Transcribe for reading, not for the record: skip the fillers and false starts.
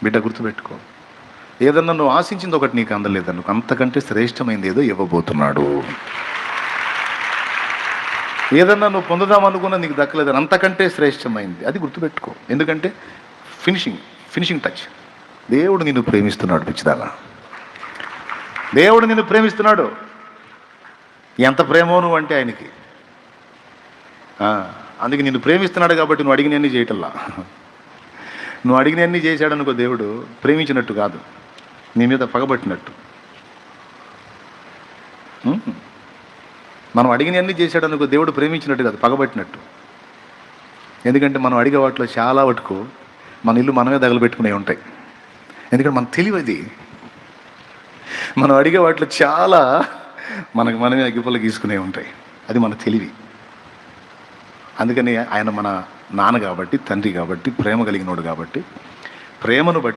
బిడ్డ గుర్తుపెట్టుకో, ఏదన్నా నువ్వు ఆశించింది ఒకటి నీకు అందలేదనుకో, అంతకంటే శ్రేష్టమైంది ఏదో ఇవ్వబోతున్నాడు. ఏదన్నా నువ్వు పొందుదామనుకున్నా నీకు దక్కలేదని, అంతకంటే శ్రేష్టమైంది అది గుర్తుపెట్టుకో. ఎందుకంటే ఫినిషింగ్ టచ్. దేవుడు నిన్ను ప్రేమిస్తున్నాడు పిచ్చిదానా, దేవుడు నిన్ను ప్రేమిస్తున్నాడు. ఎంత ప్రేమో నువ్వు అంటే ఆయనకి. అందుకే నిన్ను ప్రేమిస్తున్నాడు కాబట్టి నువ్వు అడిగినవన్నీ చేయటల్లా. నువ్వు అడిగినవన్నీ చేశాడనుకో దేవుడు, ప్రేమించినట్టు కాదు, నీ మీద పగబట్టినట్టు. మనం అడిగినవన్నీ చేశాడనుకో దేవుడు ప్రేమించినట్టు కాదు, పగబట్టినట్టు. ఎందుకంటే మనం అడిగే వాటిలో చాలా వరకు మన ఇల్లు మనమే తగలబెట్టుకునే ఉంటాయి. ఎందుకంటే మన తెలివది. మనం అడిగే వాటిలో చాలా మనమే అగ్గిపుల్ల గీసుకునే ఉంటాయి. అది మన తెలివి. అందుకని ఆయన మన నాన్న కాబట్టి, తండ్రి కాబట్టి, ప్రేమ కలిగినోడు కాబట్టి, ప్రేమను బట్టి